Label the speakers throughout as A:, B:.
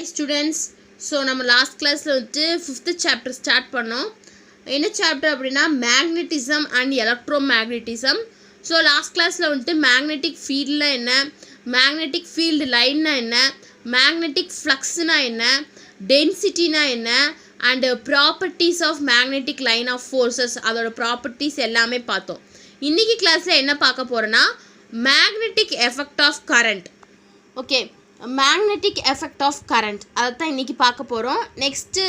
A: Hi students, so நம்ம last classல வந்து 5th chapter start பண்ணோம். என்ன chapter அப்படின்னா magnetism and electromagnetism. So last classல வந்து magnetic fieldல என்ன, magnetic field lineனா என்ன, magnetic fluxனா என்ன, densityனா என்ன and properties of magnetic line of forces அதோட properties எல்லாமே பார்த்தோம். இன்னைக்கு கிளாஸ்ல என்ன பார்க்க போறோம்னா magnetic effect of current. Okay, magnetic effect of current அதை தான் இன்றைக்கி பார்க்க போகிறோம். நெக்ஸ்ட்டு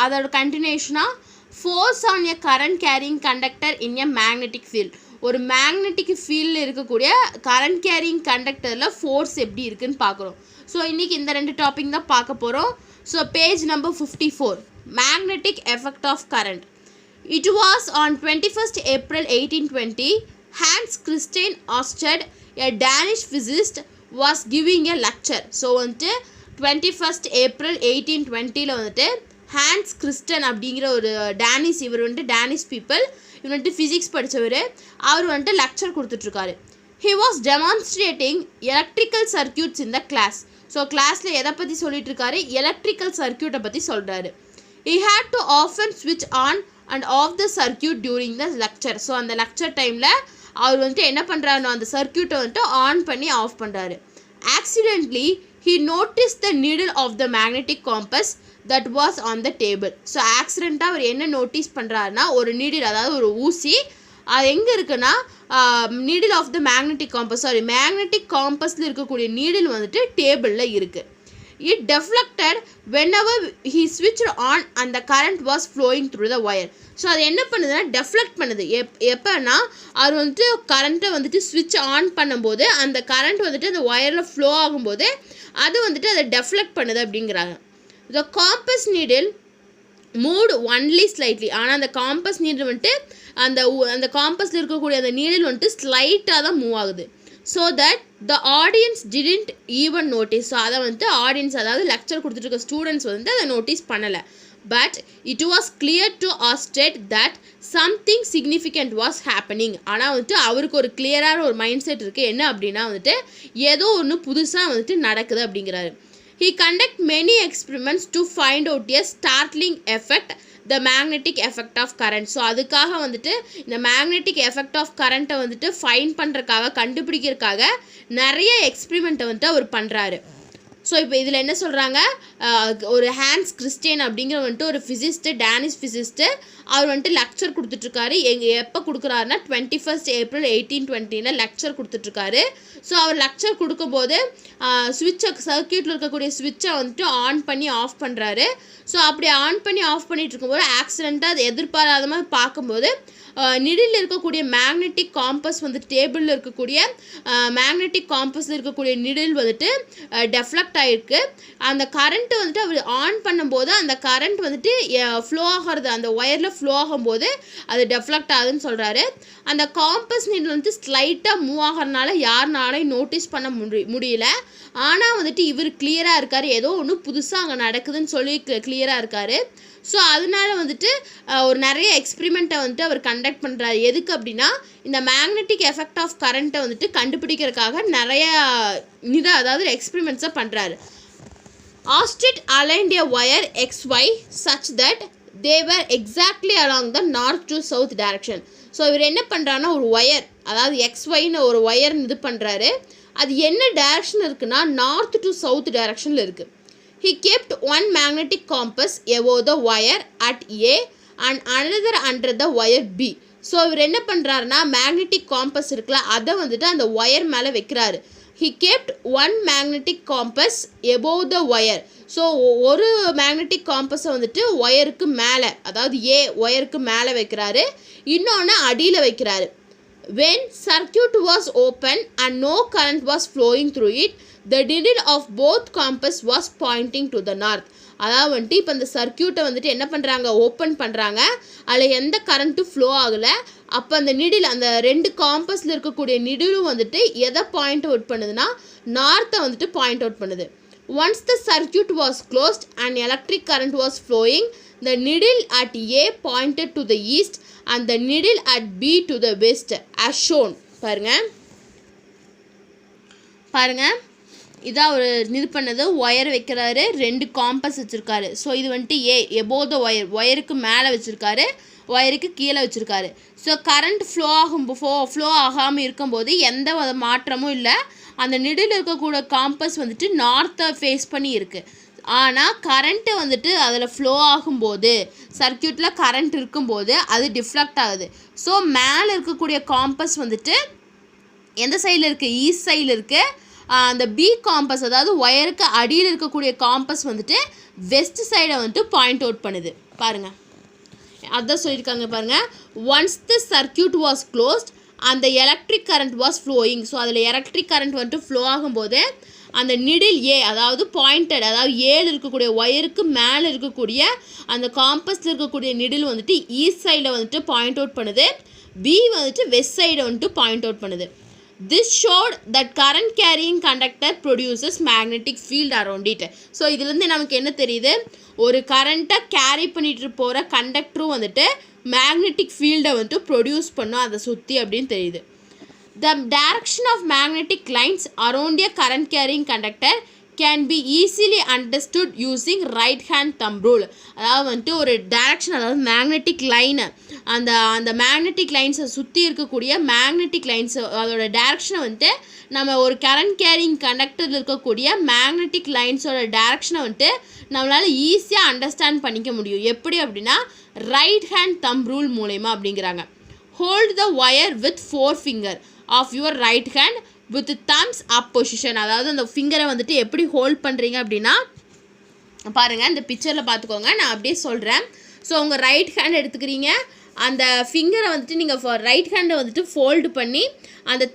A: அதோட கண்டினியூஷனாக force on a current carrying conductor in a magnetic field. ஒரு மேக்னெட்டிக் ஃபீல்டில் இருக்கக்கூடிய கரண்ட் கேரிங் கண்டக்டரில் ஃபோர்ஸ் எப்படி இருக்குதுன்னு பார்க்குறோம். ஸோ இன்றைக்கி இந்த ரெண்டு டாபிக் தான் பார்க்க போகிறோம். So page number 54, magnetic effect of current. It was on 21st April 1820, Hans Christian Ørsted, a Danish physicist, was giving a lecture. So வந்துட்டு 21st April 1820 வந்துட்டு ஹான்ஸ் கிறிஸ்டன் அப்படிங்கிற ஒரு டேனிஷ், இவர் வந்துட்டு டேனிஷ் பீப்புள், இவர் வந்துட்டு ஃபிசிக்ஸ் படித்தவர், அவர் வந்துட்டு லெக்சர் கொடுத்துட்ருக்காரு. He was demonstrating electrical circuits in the class. So கிளாஸில் எதை பற்றி சொல்லிகிட்ருக்காரு, எலக்ட்ரிக்கல் சர்க்கியூட்டை பற்றி சொல்கிறாரு. He had to often switch on and off the circuit during the lecture. So அந்த லெக்சர் டைமில் அவர் வந்துட்டு என்ன பண்ணுறாருன்னா அந்த சர்க்கியூட்டை வந்துட்டு ஆன் பண்ணி ஆஃப் பண்ணுறாரு. Accidentally he noticed the needle of the magnetic compass that was on the table. So ஆக்சிடெண்ட்டாக அவர் என்ன நோட்டீஸ் பண்ணுறாருன்னா ஒரு நீடில், அதாவது ஒரு ஊசி, அது எங்கே இருக்குன்னா needle of the magnetic compass, sorry magnetic காம்பஸில் இருக்கக்கூடிய நீடில் வந்துட்டு டேபிளில் இருக்குது. It deflected whenever he switched on and the current was flowing through the wire. So அது என்ன பண்ணுதுன்னா டெஃப்ளெக்ட் பண்ணுது. எப்போனா அது வந்துட்டு கரண்ட்டை வந்துட்டு ஸ்விட்ச் ஆன் பண்ணும்போது அந்த கரண்ட் வந்துட்டு அந்த ஒயரில் ஃப்ளோ ஆகும்போது அது வந்துட்டு அதை டெஃப்ளெக்ட் பண்ணுது அப்படிங்கிறாங்க. The compass needle moved only slightly. ஆனால் அந்த காம்பஸ் நீடில் வந்துட்டு அந்த காம்பஸில் இருக்கக்கூடிய அந்த நீடில் வந்துட்டு ஸ்லைட்டாக தான் மூவ் ஆகுது. So that the audience didn't even notice. So அதை வந்துட்டு ஆடியன்ஸ், அதாவது லெக்சர் கொடுத்துட்டு இருக்க ஸ்டூடெண்ட்ஸ் வந்து அதை நோட்டீஸ் பண்ணலை. But it was clear to Oersted that something significant was happening. ஆனால் வந்துட்டு அவருக்கு ஒரு கிளியரான ஒரு மைண்ட் செட் இருக்குது. என்ன அப்படின்னா வந்துட்டு ஏதோ ஒன்று புதுசாக வந்துட்டு நடக்குது அப்படிங்கிறாரு. He conduct many experiments to find out a startling effect, the magnetic effect of current. So அதுக்காக வந்துட்டு இந்த மேக்னெட்டிக் எஃபெக்ட் ஆஃப் கரண்ட்டை வந்துட்டு ஃபைண்ட் பண்ணுறதுக்காக, கண்டுபிடிக்கிறதுக்காக நிறைய எக்ஸ்பிரிமெண்ட்டை வந்துட்டு அவர் பண்ணுறாரு. ஸோ இப்போ இதில் என்ன சொல்கிறாங்க, ஒரு ஹான்ஸ் கிறிஸ்டியன் அப்படிங்கிற வந்துட்டு ஒரு ஃபிசிஸ்ட்டு, டேனிஷ் ஃபிசிஸ்ட்டு, அவர் வந்துட்டு லெக்சர் கொடுத்துட்ருக்காரு. எப்போ கொடுக்குறாருன்னா 21st April 1820 லெக்சர் கொடுத்துட்ருக்காரு. ஸோ அவர் லெக்சர் கொடுக்கும்போது ஸ்விட்சை, சர்க்கியூட்டில் இருக்கக்கூடிய ஸ்விட்சை வந்துட்டு ஆன் பண்ணி ஆஃப் பண்ணுறாரு. ஸோ அப்படி ஆன் பண்ணி ஆஃப் பண்ணிகிட்டு இருக்கும்போது ஆக்சிடெண்ட்டாக அது எதிர்பாராத மாதிரி பார்க்கும்போது நிடில் இருக்கக்கூடிய மேக்னெட்டிக் காம்பஸ் வந்து டேபிளில் இருக்கக்கூடிய மேக்னெட்டிக் காம்பஸில் இருக்கக்கூடிய நிடில் வந்துட்டு டெஃப்ளெக்ட் ஆகிருக்கு. அந்த கரண்ட்டு வந்துட்டு அவர் ஆன் பண்ணும்போது அந்த கரண்ட் வந்துட்டு ஃப்ளோ ஆகிறது, அந்த ஒயரில் ஃப்ளோ ஆகும்போது அது டெஃப்ளெக்ட் ஆகுதுன்னு சொல்கிறாரு. அந்த காம்பஸ் நீடில் வந்துட்டு ஸ்லைட்டாக மூவ் ஆகிறதுனால யாருனாலையும் நோட்டீஸ் பண்ண முடியல. ஆனால் வந்துட்டு இவர் கிளியராக இருக்கார், ஏதோ ஒன்று புதுசாக அங்கே நடக்குதுன்னு சொல்லி கிளியராக இருக்கார். ஸோ அதனால வந்துட்டு ஒரு நிறைய எக்ஸ்பிரிமெண்ட்டை வந்துட்டு அவர் கண்டக்ட் பண்ணுறாரு. எதுக்கு அப்படின்னா இந்த மேக்னெட்டிக் எஃபெக்ட் ஆஃப் கரண்ட்டை வந்துட்டு கண்டுபிடிக்கிறதுக்காக நிறைய அதாவது எக்ஸ்பிரிமெண்ட்ஸை பண்ணுறாரு. Ørsted aligned a wire XY such that they were exactly along the north to south direction. So இவர் என்ன பண்ணுறாருன்னா ஒரு ஒயர், அதாவது XYன்னு ஒரு ஒயர் இது பண்ணுறாரு. அது என்ன டைரக்ஷன் இருக்குன்னா நார்த் டு சவுத் டைரக்ஷனில் இருக்குது. He kept one magnetic compass above the wire at A and another under the wire B. So இவர் என்ன பண்ணுறாருன்னா மேக்னெட்டிக் காம்பஸ் இருக்குல்ல, அதை வந்துட்டு அந்த ஒயர் மேலே வைக்கிறாரு. He kept one magnetic compass above the wire. So ஒரு மேக்னெட்டிக் காம்பஸை வந்துட்டு ஒயருக்கு மேலே, அதாவது ஏ ஒயருக்கு மேலே வைக்கிறாரு, இன்னொன்று அடியில் வைக்கிறாரு. When circuit was open and no current was flowing through it, the needle of both compass was pointing to the north. அதாவது வந்துட்டு இப்போ இந்த சர்க்கியூட்டை வந்துட்டு என்ன பண்ணுறாங்க, ஓப்பன் பண்ணுறாங்க, அதில் எந்த கரண்ட்டும் ஃப்ளோ ஆகலை. அப்போ அந்த நிடில், அந்த ரெண்டு காம்பஸில் இருக்கக்கூடிய நிடிலும் வந்துட்டு எதை பாயிண்ட் அவுட் பண்ணுதுன்னா நார்த்தை வந்துட்டு பாயிண்ட் அவுட் பண்ணுது. Once the circuit was closed and electric current was flowing, the needle at A pointed to the east and the needle at B to the west as shown. பாருங்க இதான் ஒரு இது பண்ணது. Wire வைக்கிறாரு, 2 compass வச்சுருக்காரு. So இது வந்துட்டு above த wire, ஒயருக்கு மேலே வச்சுருக்காரு, ஒயருக்கு கீழே வச்சுருக்காரு. ஸோ கரண்ட் ஃப்ளோ ஆகாமல் இருக்கும்போது எந்த மாற்றமும் இல்லை. அந்த நிடில் இருக்கக்கூடிய காம்பஸ் வந்துட்டு நார்த்தை ஃபேஸ் பண்ணி இருக்குது. ஆனால் கரண்ட்டு வந்துட்டு அதில் ஃப்ளோ ஆகும்போது, சர்க்கியூட்டில் கரண்ட் இருக்கும்போது அது டிஃப்ளெக்ட் ஆகுது. ஸோ மேலே இருக்கக்கூடிய காம்பஸ் வந்துட்டு எந்த சைடில் இருக்குது? ஈஸ்ட் சைடில் இருக்குது. அந்த பி காம்பஸ், அதாவது ஒயருக்கு அடியில் இருக்கக்கூடிய காம்பஸ் வந்துட்டு வெஸ்ட் சைடை வந்துட்டு பாயிண்ட் அவுட் பண்ணுது. பாருங்கள், அதான் சொல்லியிருக்காங்க பாருங்கள். Once the circuit was closed அந்த electric current was flowing. So அதில் எலக்ட்ரிக் கரண்ட் வந்துட்டு ஃப்ளோ ஆகும்போது அந்த நிடில் அதாவது பாயிண்டட், அதாவது இருக்கக்கூடிய ஒயருக்கு மேலே இருக்கக்கூடிய அந்த காம்பஸில் இருக்கக்கூடிய நிடில் வந்துட்டு ஈஸ்ட் சைடில் வந்துட்டு பாயிண்ட் அவுட் பண்ணுது, பி வந்துட்டு வெஸ்ட் சைடை வந்துட்டு பாயிண்ட் அவுட் பண்ணுது. This showed that current carrying conductor produces magnetic field around it. So இதுலேருந்து நமக்கு என்ன தெரியுது? ஒரு கரண்ட்டை கேரி பண்ணிட்டு போகிற கண்டக்டரும் வந்துட்டு மேக்னெட்டிக் ஃபீல்டை வந்துட்டு ப்ரொடியூஸ் பண்ணும் அதை சுற்றி அப்படின்னு தெரியுது. The direction of magnetic lines around a current carrying conductor can be easily understood using right hand thumb rule. அதாவது வந்துட்டு ஒரு டைரக்ஷன், அதாவது மேக்னெட்டிக் லைனை, அந்த மேக்னெட்டிக் லைன்ஸை சுற்றி இருக்கக்கூடிய மேக்னெட்டிக் லைன்ஸ் அதோட டைரக்ஷனை வந்துட்டு நம்ம ஒரு கரண்ட் கேரிங் கண்டக்டரில் இருக்கக்கூடிய மேக்னெட்டிக் லைன்ஸோட டைரக்ஷனை வந்துட்டு நம்மளால் ஈஸியாக அண்டர்ஸ்டாண்ட் பண்ணிக்க முடியும். எப்படி அப்படின்னா ரைட் ஹேண்ட் தம்ப் ரூல் மூலயமா அப்படிங்கிறாங்க. Hold the wire with 4 fingers of your right hand with thumbs up position. அதாவது அந்த ஃபிங்கரை வந்துட்டு எப்படி ஹோல்ட் பண்ணுறீங்க அப்படின்னா பாருங்கள், இந்த பிக்சரில் பார்த்துக்கோங்க, நான் அப்படியே சொல்கிறேன். ஸோ உங்கள் ரைட் ஹேண்ட் எடுத்துக்கிறீங்க, அந்த ஃபிங்கரை வந்துட்டு நீங்கள் ரைட் ஹேண்டை வந்துட்டு ஃபோல்டு பண்ணி அந்த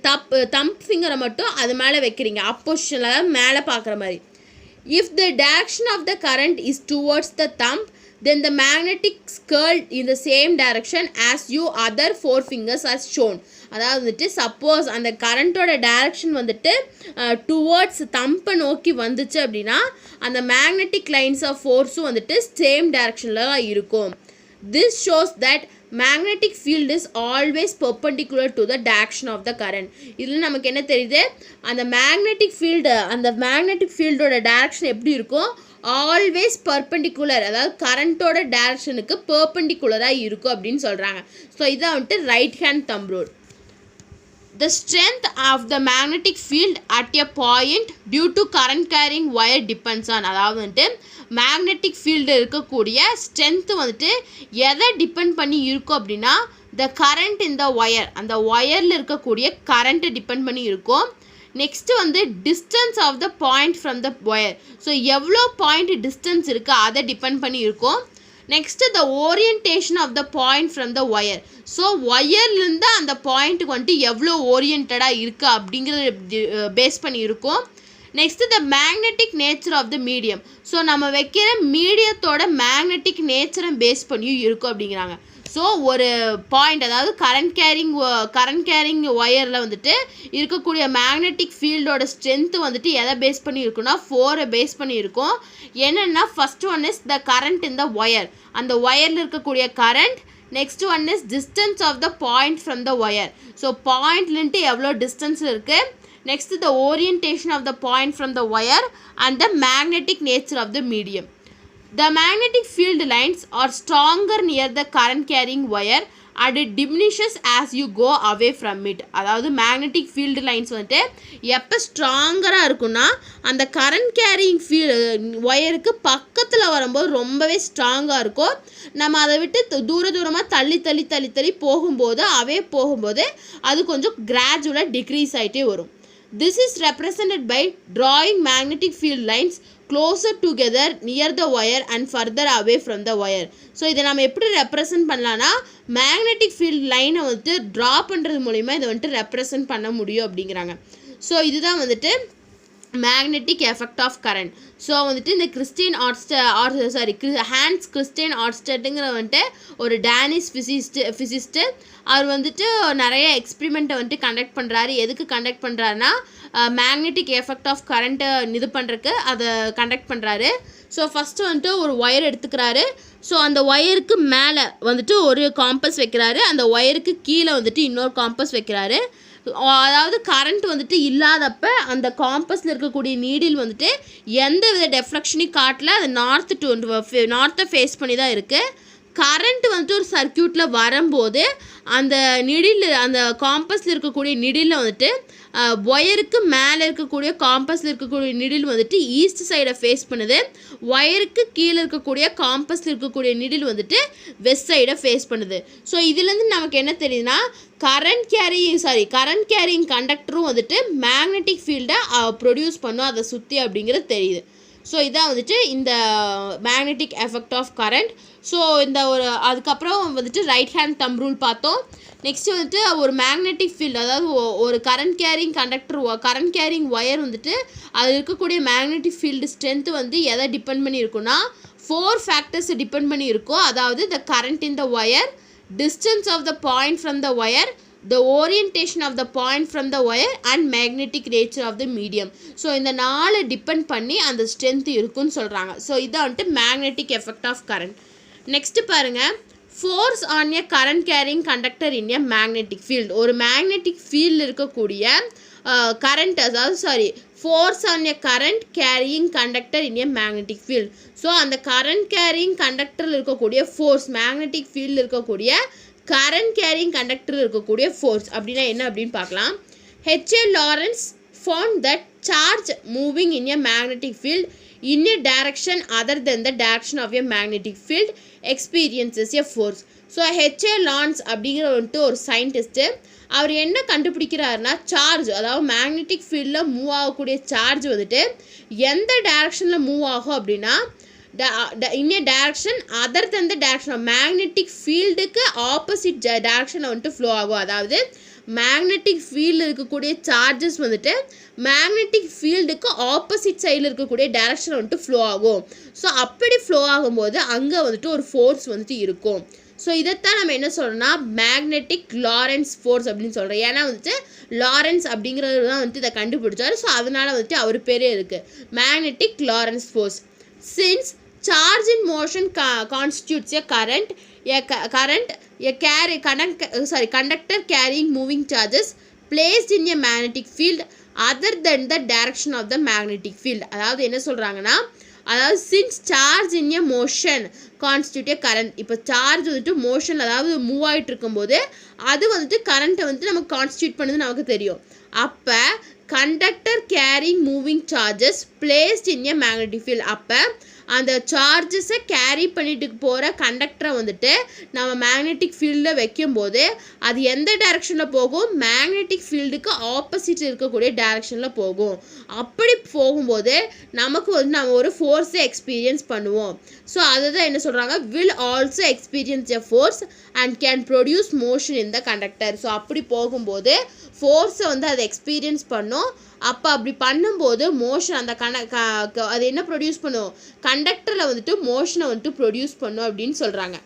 A: தம்ப் ஃபிங்கரை மட்டும் அது மேலே வைக்கிறீங்க, அப் பொசிஷனில், அதாவது மேலே பார்க்குற மாதிரி. If the direction of the current is towards the thumb then the magnetic curled in the same direction as you other 4 fingers as shown. அதாவது வந்துட்டு சப்போஸ் அந்த கரண்ட்டோட டைரக்ஷன் வந்துட்டு டுவர்ட்ஸ் தம்பை நோக்கி வந்துச்சு அப்படின்னா அந்த மேக்னெட்டிக் லைன்ஸ் ஆஃப் ஃபோர்ஸும் வந்துட்டு சேம் டைரக்ஷனில் தான் இருக்கும். This shows that magnetic field is always perpendicular to the direction of the current. இதில் நமக்கு என்ன தெரியுது? அந்த மேக்னெட்டிக் ஃபீல்டோட டைரக்ஷன் எப்படி இருக்கும்? ஆல்வேஸ் பர்பெண்டிகுலர், அதாவது கரண்ட்டோட டைரக்ஷனுக்கு பர்பெண்டிகுலராக இருக்கும் அப்படின்னு சொல்கிறாங்க. ஸோ இதான் வந்துட்டு right hand thumb rule. The strength of the magnetic field at a point due to current carrying wire depends on. அதாவது வந்துட்டு மேக்னெட்டிக் ஃபீல்டு இருக்கக்கூடிய ஸ்ட்ரென்த்து வந்துட்டு எதை டிபெண்ட் பண்ணி இருக்கும் அப்படின்னா the current in the wire, அந்த ஒயரில் இருக்கக்கூடிய கரண்ட்டு டிபெண்ட் பண்ணி இருக்கும். நெக்ஸ்ட்டு வந்து distance of the point from the wire. So எவ்வளோ பாயிண்ட் டிஸ்டன்ஸ் இருக்குது அதை டிபெண்ட் பண்ணி இருக்கும். Next the orientation of the point from the wire. So ஒயர்லேருந்து அந்த பாயிண்ட்டுக்கு வந்துட்டு எவ்வளோ ஓரியன்டாக இருக்குது அப்படிங்கிறத பேஸ் பண்ணி இருக்கும். Next the magnetic nature of the medium. So நம்ம வைக்கிற மீடியத்தோட மேக்னெட்டிக் நேச்சரை பேஸ் பண்ணியும் இருக்கும் அப்படிங்கிறாங்க. ஸோ ஒரு பாயிண்ட், அதாவது கரண்ட் கேரிங் ஒயரில் வந்துட்டு இருக்கக்கூடிய மேக்னெட்டிக் ஃபீல்டோட ஸ்ட்ரென்த்து வந்துட்டு எதை பேஸ் பண்ணி இருக்குன்னா 4 பேஸ் பண்ணி இருக்கும். என்னென்னா first one is the current in the wire, அந்த ஒயரில் இருக்கக்கூடிய current. Next one is distance of the point from the wire. So பாயிண்ட்லேன்ட்டு எவ்வளோ டிஸ்டன்ஸில் இருக்குது. Next the orientation of the point from the wire and the magnetic nature of the medium. The magnetic field lines are stronger near the current carrying wire and it diminishes as you go away from it. அதாவது magnetic field lines வந்துட்டு எப்போ ஸ்ட்ராங்கராக இருக்குன்னா அந்த current carrying ஒயருக்கு பக்கத்தில் வரும்போது ரொம்பவே ஸ்ட்ராங்காக இருக்கும். நம்ம அதை விட்டு தூரமாக தள்ளி போகும்போது அது கொஞ்சம் கிராஜுவலாக டிக்ரீஸ் ஆகிட்டே வரும். This is represented by drawing magnetic field lines closer together near the wire and further away from the wire. So இதை நம்ம எப்படி ரெப்ரசன்ட் பண்ணலான்னா மேக்னெட்டிக் ஃபீல்ட் லைனை வந்துட்டு ட்ரா பண்ணுறது மூலிமா இதை வந்துட்டு ரெப்ரசன்ட் பண்ண முடியும் அப்படிங்கிறாங்க. ஸோ இதுதான் வந்துட்டு magnetic effect of current. So வந்துட்டு இந்த ஹான்ஸ் கிறிஸ்டியன் ஆர்ஸ்டெட்டுங்கிற வந்துட்டு ஒரு டேனிஷ் ஃபிசிஸ்ட்டு அவர் வந்துட்டு நிறைய எக்ஸ்பிரிமெண்ட்டை வந்துட்டு கண்டக்ட் பண்ணுறாரு. எதுக்கு கண்டக்ட் பண்ணுறாருன்னா மேக்னெட்டிக் எஃபெக்ட் ஆஃப் கரண்ட்டை இது பண்ணுறதுக்கு அதை கண்டக்ட் பண்ணுறாரு. ஸோ ஃபஸ்ட்டு வந்துட்டு ஒரு ஒயர் எடுத்துக்கிறாரு. ஸோ அந்த ஒயருக்கு மேலே வந்துட்டு ஒரு காம்பஸ் வைக்கிறாரு, அந்த ஒயருக்கு கீழே வந்துட்டு இன்னொரு காம்பஸ் வைக்கிறாரு. அதாவது கரண்ட் வந்துட்டு இல்லாதப்ப அந்த காம்பஸில் இருக்கக்கூடிய நீடில் வந்துட்டு எந்த வித டெஃப்ளெக்ஷனையும் காட்டல, அது நார்த்தை ஃபேஸ் பண்ணி தான் இருக்குது. கரண்ட் வந்துட்டு ஒரு சர்க்கியூட்டில் வரும்போது அந்த அந்த காம்பஸில் இருக்கக்கூடிய நிடிலில் வந்துட்டு ஒயருக்கு மேலே இருக்கக்கூடிய காம்பஸில் இருக்கக்கூடிய நிடில் வந்துட்டு ஈஸ்ட் சைடை ஃபேஸ் பண்ணுது, ஒயருக்கு கீழே இருக்கக்கூடிய காம்பஸில் இருக்கக்கூடிய நிடில் வந்துட்டு வெஸ்ட் சைடை ஃபேஸ் பண்ணுது. ஸோ இதுலேருந்து நமக்கு என்ன தெரியுதுன்னா, கரண்ட் கேரியிங் கண்டக்டரும் வந்துட்டு மேக்னெட்டிக் ஃபீல்டை ப்ரொடியூஸ் பண்ணும் அதை சுற்றி அப்படிங்கிறது தெரியுது. ஸோ இதான் வந்துட்டு இந்த magnetic effect of current. So இந்த அதுக்கப்புறம் வந்துட்டு ரைட் ஹேண்ட் தம் ரூல் பார்த்தோம். நெக்ஸ்ட்டு வந்துட்டு ஒரு மேக்னெட்டிக் ஃபீல்டு, அதாவது ஒரு கரண்ட் கேரிங் ஒயர் வந்துட்டு அதில் இருக்கக்கூடிய மேக்னெட்டிக் ஃபீல்டு ஸ்ட்ரென்த்து வந்து எதை டிபெண்ட் பண்ணி இருக்குன்னா 4 ஃபேக்டர்ஸ் டிபெண்ட் பண்ணி இருக்கும். அதாவது the current in the wire, distance of the point from the wire, the orientation of the point from the wire and magnetic nature of the medium. So இந்த 4 depend பண்ணி அந்த strength இருக்குன்னு சொல்கிறாங்க. So இதான் வந்துட்டு magnetic effect of current. Next பாருங்கள், force on a current carrying conductor in a magnetic field. ஒரு magnetic ஃபீல்டில் இருக்கக்கூடிய force on a current carrying conductor in a magnetic field. So அந்த கரண்ட் கேரியிங் கண்டக்டரில் இருக்கக்கூடிய ஃபோர்ஸ், மேக்னெட்டிக் ஃபீல்டில் இருக்கக்கூடிய current carrying கண்டக்டரில் இருக்கக்கூடிய ஃபோர்ஸ் அப்படின்னா என்ன அப்படின்னு பார்க்கலாம். H.A. Lorentz found that charge moving in a magnetic field in a direction other than the direction of a magnetic field experiences a force. So H.A. Lorentz அப்படிங்கிற வந்துட்டு ஒரு சயின்டிஸ்ட்டு, அவர் என்ன கண்டுபிடிக்கிறாருன்னா, charge, அதாவது மேக்னெட்டிக் ஃபீல்டில் மூவ் ஆகக்கூடிய charge வந்துட்டு எந்த டைரக்ஷனில் மூவ் ஆகும் அப்படின்னா in a direction other than the direction of magnetic ஃபீல்டுக்கு ஆப்போசிட் டைரக்ஷனில் வந்துட்டு ஃப்ளோ ஆகும். அதாவது மேக்னெட்டிக் ஃபீல்டில் இருக்கக்கூடிய சார்ஜஸ் வந்துட்டு மேக்னெட்டிக் ஃபீல்டுக்கு ஆப்போசிட் சைடில் இருக்கக்கூடிய டைரக்ஷனில் வந்துட்டு ஃப்ளோ ஆகும். ஸோ அப்படி ஃப்ளோ ஆகும்போது அங்கே வந்துட்டு ஒரு ஃபோர்ஸ் வந்துட்டு இருக்கும். ஸோ இதைத்தான் நம்ம என்ன சொல்கிறோம்னா மேக்னெட்டிக் லாரன்ஸ் ஃபோர்ஸ் அப்படின்னு சொல்கிறோம். ஏன்னா வந்துட்டு லாரன்ஸ் அப்படிங்கிறது தான் வந்துட்டு இதை கண்டுபிடிச்சார். ஸோ அதனால் வந்துட்டு அவர் பேரே இருக்குது magnetic Lawrence force. Since charge in motion constitutes a current, conductor carrying moving charges placed in a magnetic field other than the direction of the magnetic field. அதாவது என்ன சொல்கிறாங்கன்னா, அதாவது since charge in a motion constitute a current, இப்போ charge வந்துட்டு motion, அதாவது move ஆகிட்டு இருக்கும்போது அது வந்துட்டு கரண்ட்டை வந்துட்டு நமக்கு கான்ஸ்டியூட் பண்ணுது நமக்கு தெரியும். அப்போ conductor carrying moving charges placed in a magnetic field, அப்போ அந்த சார்ஜஸை கேரி பண்ணிட்டு போகிற கண்டக்டரை வந்துட்டு நம்ம மேக்னெட்டிக் ஃபீல்டில் வைக்கும்போது அது எந்த டைரக்ஷனில் போகும், மேக்னெட்டிக் ஃபீல்டுக்கு ஆப்போசிட் இருக்கக்கூடிய டைரக்ஷனில் போகும். அப்படி போகும்போது நமக்கு வந்து நம்ம ஒரு ஃபோர்ஸை எக்ஸ்பீரியன்ஸ் பண்ணுவோம். ஸோ அதுதான் என்ன சொல்கிறாங்க, will also experience a force and can produce motion in the conductor. So அப்படி போகும்போது ஃபோர்ஸை வந்து அதை எக்ஸ்பீரியன்ஸ் பண்ணும். அப்போ அப்படி பண்ணும்போது மோஷன் அந்த அது என்ன ப்ரொடியூஸ் பண்ணும், கண்டக்டரில் வந்துட்டு மோஷனை வந்துட்டு ப்ரொடியூஸ் பண்ணும் அப்படின்னு சொல்கிறாங்க.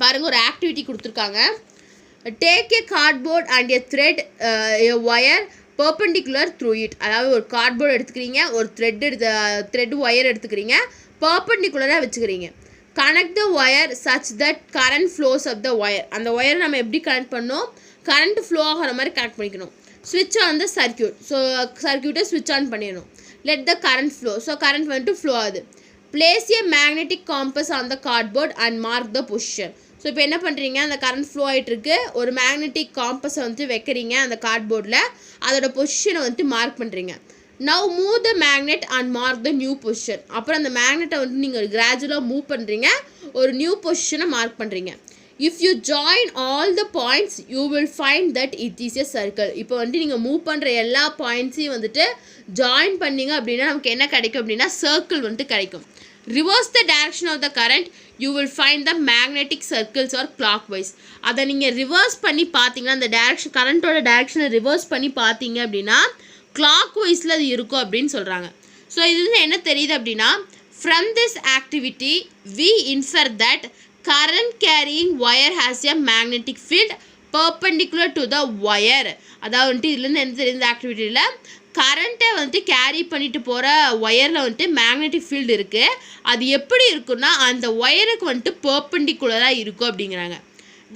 A: பாருங்கள், ஒரு ஆக்டிவிட்டி கொடுத்துருக்காங்க. Take a cardboard and a thread a wire perpendicular through it. அதாவது ஒரு கார்ட்போர்டு எடுத்துக்கிறீங்க, ஒரு த்ரெட் ஒயர் எடுத்துக்கிறீங்க, பர்பெண்டிகுலராக வச்சுக்கிறீங்க. Connect the wire such that current flows of the wire. அந்த ஒயரை நம்ம எப்படி கனெக்ட் பண்ணோம், கரண்ட் ஃப்ளோ ஆகிற மாதிரி கனெக்ட் பண்ணிக்கணும். ஸ்விட்ச் ஆன் த சர்க்கியூட், ஸோ சர்க்கியூட்டை ஸ்விட்ச் ஆன் பண்ணிடணும். Let the current flow, so current வந்துட்டு ஃப்ளோ ஆகுது. Place a magnetic compass on the cardboard and mark the position. So இப்போ என்ன பண்ணுறீங்க, அந்த கரண்ட் ஃப்ளோ ஆகிட்டுருக்கு, ஒரு மேக்னெட்டிக் காம்பஸை வந்துட்டு வைக்கிறீங்க அந்த கார்ட்போர்டில், அதோட பொசிஷனை வந்துட்டு மார்க் பண்ணுறீங்க. Now move the magnet and mark the new position. அப்புறம் அந்த மேக்னெட்டை வந்துட்டு நீங்கள் கிராஜுவலாக மூவ் பண்ணுறீங்க, ஒரு நியூ பொசிஷனை மார்க் பண்ணுறீங்க. If you join all the points you will find that it is a circle. இப்போ வந்துட்டு நீங்கள் மூவ் பண்ணுற எல்லா பாயிண்ட்ஸையும் வந்துட்டு ஜாயின் பண்ணிங்க அப்படின்னா நமக்கு என்ன கிடைக்கும் அப்படின்னா சர்க்கிள் வந்துட்டு கிடைக்கும். Reverse the direction of the current you will find the magnetic circles are clockwise. அதை நீங்கள் ரிவர்ஸ் பண்ணி பார்த்தீங்கன்னா அந்த டைரக்ஷன், கரண்ட்டோட டைரக்ஷனை ரிவர்ஸ் பண்ணி பார்த்தீங்க அப்படின்னா கிளாக் வைஸில் அது இருக்கும் அப்படின்னு சொல்கிறாங்க. ஸோ இதுல என்ன தெரியுது அப்படின்னா, from this activity we infer that current carrying wire has a magnetic field perpendicular to the wire. அதாவது வந்துட்டு இதுலேருந்து என்ன தெரியுது, ஆக்டிவிட்டியில் கரண்ட்டை வந்துட்டு கேரி பண்ணிட்டு போகிற ஒயரில் வந்துட்டு மேக்னெட்டிக் ஃபீல்டு இருக்குது. அது எப்படி இருக்குன்னா அந்த ஒயருக்கு வந்துட்டு பர்பெண்டிகுலராக இருக்கும் அப்படிங்கிறாங்க.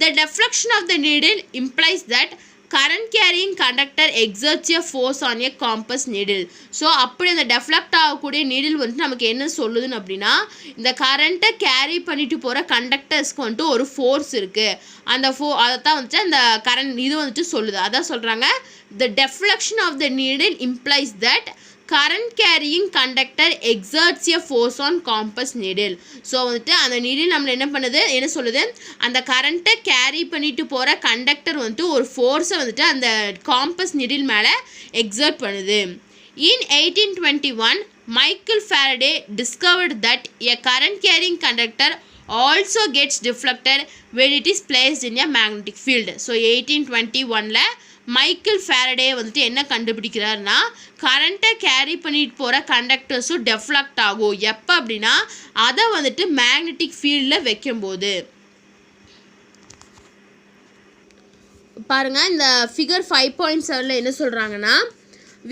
A: The deflection of the needle implies that current carrying conductor exerts a force on a compass needle. So அப்படி அந்த டெஃப்ளெக்ட் ஆகக்கூடிய நீடில் வந்துட்டு நமக்கு என்ன சொல்லுதுன்னு அப்படின்னா, இந்த கரண்ட்டை கேரி பண்ணிட்டு போகிற கண்டக்டர்ஸ்க்கு வந்துட்டு ஒரு ஃபோர்ஸ் இருக்குது. அந்த அதை தான் வந்துட்டு அந்த கரண்ட் இது வந்துட்டு சொல்லுது. அதான் சொல்கிறாங்க, the deflection of the needle implies that current carrying conductor exerts a force on compass needle. So வந்துட்டு அந்த நீடில் நம்மளை என்ன சொல்லுது, அந்த கரண்ட்டை கேரி பண்ணிட்டு போகிற கண்டக்டர் வந்துட்டு ஒரு ஃபோர்ஸை வந்துட்டு அந்த காம்பஸ் நீடில் மேலே எக்ஸர்ட் பண்ணுது. In 1821, Michael Faraday discovered that a current carrying conductor also gets deflected when it is placed in a magnetic field. So 1821ல் மைக்கேல் ஃபேரடே வந்துட்டு என்ன கண்டுபிடிக்கிறாருன்னா, கரண்ட்டை கேரி பண்ணிட்டு போகிற கண்டக்டர்ஸும் டெஃப்ளெக்ட் ஆகும். எப்போ அப்படின்னா, அதை வந்துட்டு மேக்னெட்டிக் ஃபீல்டில் வைக்கும்போது. பாருங்கள், இந்த ஃபிகர் 5.7ல் என்ன சொல்கிறாங்கன்னா,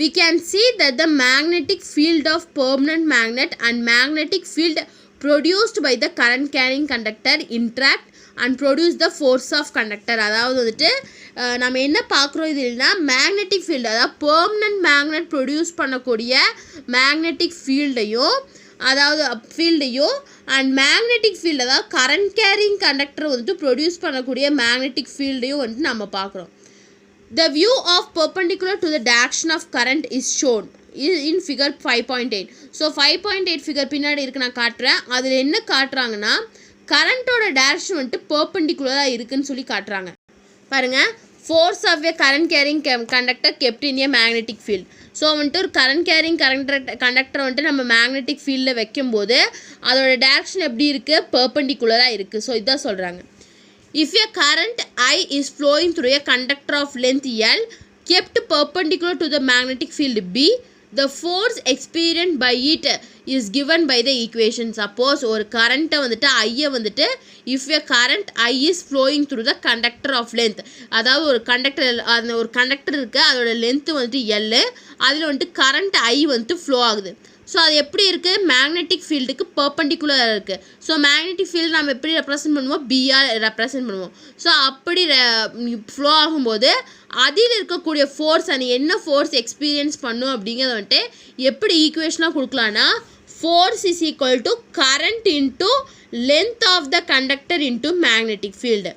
A: we can see that the magnetic field of permanent magnet and magnetic field produced by the current carrying conductor interact and produce the force of conductor. அதாவது வந்துட்டு நம்ம என்ன பார்க்குறோம் இதுனா, மேக்னெட்டிக் ஃபீல்டு, அதாவது பெர்மனன்ட் மேக்னெட் ப்ரொடியூஸ் பண்ணக்கூடிய magnetic ஃபீல்டையும் and magnetic field, அதாவது current carrying conductor வந்துட்டு ப்ரொடியூஸ் பண்ணக்கூடிய மேக்னெட்டிக் ஃபீல்டையும் வந்துட்டு நம்ம பார்க்குறோம். The view of perpendicular to the direction of current is shown in figure 5.8. So 5.8 figure பின்னாடி இருக்கு, நான் காட்டுறேன். அதில் என்ன காட்டுறாங்கன்னா, கரண்ட்டோட டேரக்ஷன் வந்துட்டு பெர்பெண்டிகுலராக இருக்குன்னு சொல்லி காட்டுறாங்க. பாருங்கள், force of a current carrying conductor kept in a magnetic field. So வந்துட்டு ஒரு கரண்ட் கேரிங் கண்டக்டர் வந்துட்டு நம்ம மேக்னெட்டிக் ஃபீல்டில் வைக்கும்போது அதோட டேரக்ஷன் எப்படி இருக்குது, பெர்பெண்டிகுலராக இருக்குது. ஸோ இதான் சொல்கிறாங்க. If a current I is flowing through a conductor of length L kept perpendicular to the magnetic field B, the force experienced by it is given by the equation. Suppose ஒரு கரண்ட்டை வந்துட்டு ஐயை வந்துட்டு, if a current I is flowing through the conductor of length, அதாவது ஒரு conductor இருக்குது, அதோட length வந்துட்டு L, அதில் வந்துட்டு கரண்ட் I வந்துட்டு ஃப்ளோ ஆகுது. ஸோ அது எப்படி இருக்குது, மேக்னெட்டிக் ஃபீல்டுக்கு பெர்பெண்டிகுலராக இருக்குது. ஸோ மேக்னெட்டிக் ஃபீல்டு நம்ம எப்படி ரெப்ரசன்ட் பண்ணுவோம், பிஆர் ரெப்ரசன்ட் பண்ணுவோம். ஸோ அப்படி ஃப்ளோ ஆகும்போது அதில் இருக்கக்கூடிய ஃபோர்ஸ், அது என்ன ஃபோர்ஸ் எக்ஸ்பீரியன்ஸ் பண்ணும் அப்படிங்கிறத வந்துட்டு எப்படி ஈக்குவேஷனாக கொடுக்கலான்னா, force is equal to current into length of the conductor into magnetic field.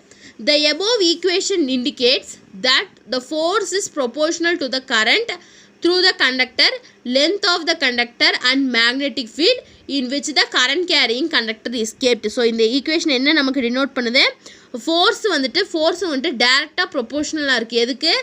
A: The above equation indicates that the force is proportional to the current through the conductor, length of the conductor and magnetic field in which the current carrying conductor is kept. So இந்த equation என்ன நமக்கு denote பண்ணுது, force வந்துட்டு டேரெக்டாக ப்ரொபோர்ஷனலாக இருக்குது. எதுக்கு,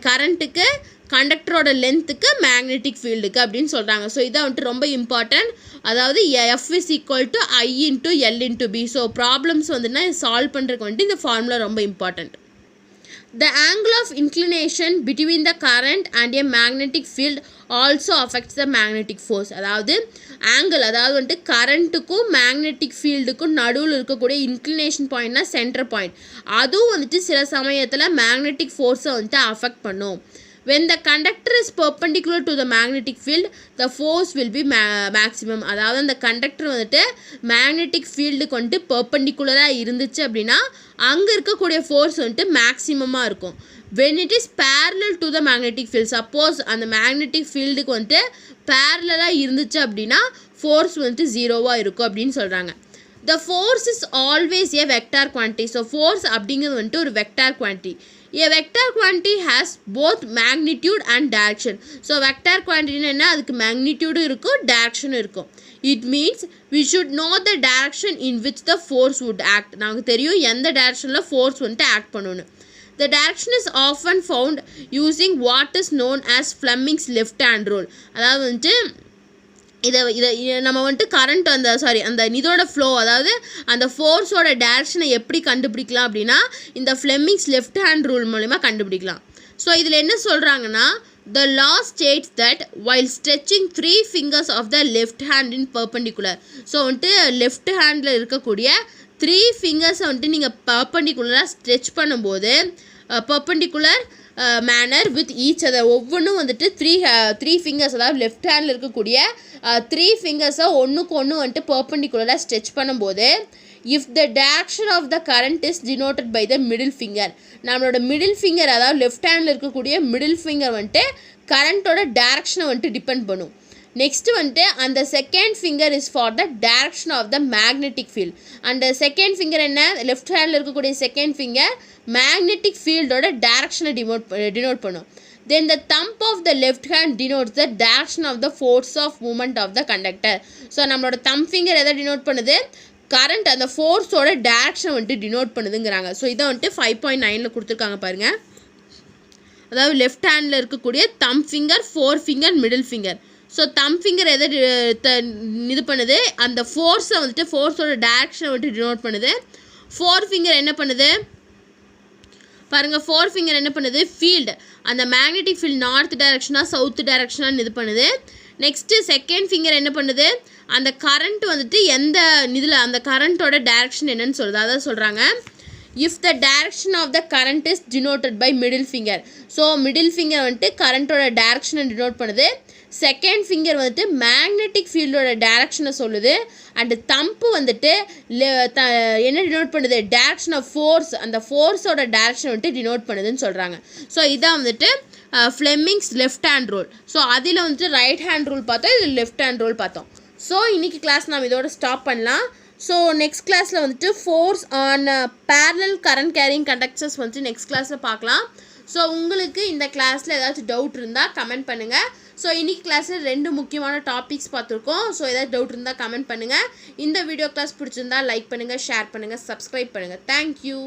A: கரண்ட்டுக்கு, கண்டக்டரோட லென்த்துக்கு, magnetic ஃபீல்டுக்கு அப்படின்னு சொல்கிறாங்க. ஸோ இதான் வந்துட்டு ரொம்ப இம்பார்ட்டன்ட். அதாவது F is equal to I into L into B. So problems வந்துன்னா சால்வ் பண்ணுறதுக்கு வந்துட்டு இந்த ஃபார்முலா ரொம்ப important. The angle of inclination between the current and a magnetic field also affects the magnetic force. அதாவது வந்துட்டு கரண்ட்டுக்கும் magnetic ஃபீல்டுக்கும் நடுவில் இருக்கக்கூடிய inclination பாயிண்ட்னா centre point, அதுவும் வந்துட்டு சில சமயத்தில் மேக்னெட்டிக் ஃபோர்ஸை வந்துட்டு அஃபெக்ட் பண்ணும். When the conductor is perpendicular to the magnetic field, the force will be maximum. அதாவது அந்த கண்டக்டர் வந்துட்டு மேக்னெட்டிக் ஃபீல்டுக்கு வந்துட்டு பெர்பெண்டிகுலராக இருந்துச்சு அப்படின்னா அங்கே இருக்கக்கூடிய ஃபோர்ஸ் வந்துட்டு மேக்ஸிமமாக இருக்கும். when it is parallel to the magnetic field, suppose அந்த மேக்னெட்டிக் ஃபீல்டுக்கு வந்துட்டு பேரலாக இருந்துச்சு அப்படின்னா ஃபோர்ஸ் வந்துட்டு ஜீரோவாக இருக்கும் அப்படின்னு சொல்கிறாங்க. The force is always a vector quantity. So force அப்படிங்கிறது வந்துட்டு ஒரு vector quantity. A vector quantity has both magnitude and direction. So vector quantity என்ன, அதுக்கு magnitude இருக்கும், direction இருக்கும். It means we should know the direction in which the force would act. நமக்கு தெரியும் எந்த directionல force வந்துட்டு act பண்ணணும். The direction is often found using what is known as Fleming's left hand rule. அதாவது வந்துட்டு இதை நம்ம வந்துட்டு கரண்ட் அந்த இதோட ஃப்ளோ, அதாவது அந்த ஃபோர்ஸோட டேரக்ஷனை எப்படி கண்டுபிடிக்கலாம் அப்படின்னா இந்த ஃப்ளெமிங்ஸ் லெஃப்ட் ஹேண்ட் ரூல் மூலிமா கண்டுபிடிக்கலாம். ஸோ இதில் என்ன சொல்கிறாங்கன்னா, the law states that while stretching 3 fingers of the left hand in perpendicular, so வந்துட்டு லெஃப்ட் ஹேண்டில் இருக்கக்கூடிய 3 ஃபிங்கர்ஸை வந்துட்டு நீங்கள் பர்பெண்டிகுலராக ஸ்ட்ரெச் பண்ணும்போது perpendicular manner with each other, ஒவ்வொன்றும் வந்துட்டு த்ரீ ஃபிங்கர்ஸ், அதாவது லெஃப்ட் ஹேண்டில் இருக்கக்கூடிய 3 ஃபிங்கர்ஸை ஒன்றுக்கு ஒன்று வந்துட்டு பர்பெண்டிகுலராக ஸ்ட்ரெச் பண்ணும்போது if the direction of the current is denoted by the middle finger. நம்மளோட மிடில் ஃபிங்கர், அதாவது லெஃப்ட் ஹேண்டில் இருக்கக்கூடிய மிடில் ஃபிங்கர் வந்துட்டு கரண்ட்டோட டைரக்ஷனை வந்துட்டு டிபெண்ட் பண்ணும். நெக்ஸ்ட் வந்துட்டு அந்த second finger is for the direction of the magnetic field. அந்த செகண்ட் ஃபிங்கர் என்ன, லெஃப்ட் ஹேண்டில் இருக்கக்கூடிய செகண்ட் ஃபிங்கர் மேக்னெட்டிக் ஃபீல்டோட டைரக்ஷனை டினோட் பண்ணும். Then the thumb of the left hand denotes the direction of the force of movement of the conductor. So நம்மளோட தம் finger எதை denote பண்ணுது, கரண்ட் அந்த ஃபோர்ஸோட டேரக்ஷனை வந்துட்டு டினோட் பண்ணுதுங்கிறாங்க. ஸோ இதை வந்துட்டு 5.9 கொடுத்துருக்காங்க பாருங்கள். அதாவது லெஃப்ட் ஹேண்டில் இருக்கக்கூடிய தம் finger, four finger, middle finger. So தம் ஃபிங்கர் எதை இது பண்ணுது, அந்த ஃபோர்ஸை வந்துட்டு ஃபோர்ஸோட டேரக்ஷனை வந்துட்டு டினோட் பண்ணுது. ஃபோர் ஃபிங்கர் என்ன பண்ணுது பாருங்கள், ஃபோர் ஃபிங்கர் என்ன பண்ணுது, ஃபீல்டு, அந்த மேக்னெட்டிக் ஃபீல்டு நார்த் டைரக்ஷனாக சவுத் டைரக்ஷனாக இது பண்ணுது. நெக்ஸ்ட்டு செகண்ட் ஃபிங்கர் என்ன பண்ணுது, அந்த கரண்ட் வந்துட்டு எந்த இதில் அந்த கரண்ட்டோட டைரக்ஷன் என்னன்னு சொல்லுது, அதான் சொல்கிறாங்க. If the direction of the current is denoted by middle finger. So middle finger வந்துட்டு கரண்ட்டோட டைரக்ஷனை டினோட் பண்ணுது. செகண்ட் ஃபிங்கர் வந்துட்டு மேக்னெட்டிக் ஃபீல்டோட டைரக்ஷனை சொல்லுது. அண்டு தம்பு வந்துட்டு என்ன டினோட் பண்ணுது, டைரக்ஷன் ஆஃப் ஃபோர்ஸ், அந்த ஃபோர்ஸோட டைரக்ஷன் வந்துட்டு டினோட் பண்ணுதுன்னு சொல்கிறாங்க. ஸோ இதான் வந்துட்டு Fleming's left hand rule. So அதில் வந்துட்டு ரைட் ஹேண்ட் ரூல் பார்த்தோம், இதில் லெஃப்ட் ஹேண்ட் ரூல் பார்த்தோம். ஸோ இன்றைக்கி கிளாஸ் நம்ம இதோட ஸ்டாப் பண்ணலாம். ஸோ நெக்ஸ்ட் கிளாஸில் வந்துட்டு force on parallel current carrying conductors வந்துட்டு நெக்ஸ்ட் கிளாஸில் பார்க்கலாம். ஸோ உங்களுக்கு இந்த கிளாஸில் ஏதாச்சும் டவுட் இருந்தால் கமெண்ட் பண்ணுங்கள். ஸோ இன்றைக்கி கிளாஸில் 2 முக்கியமான டாபிக்ஸ் பார்த்துருக்கோம். ஸோ ஏதாவது டவுட் இருந்தால் கமெண்ட் பண்ணுங்கள். இந்த வீடியோ கிளாஸ் பிடிச்சிருந்தா லைக் பண்ணுங்கள், ஷேர் பண்ணுங்கள், சப்ஸ்கிரைப் பண்ணுங்கள். தேங்க்யூ.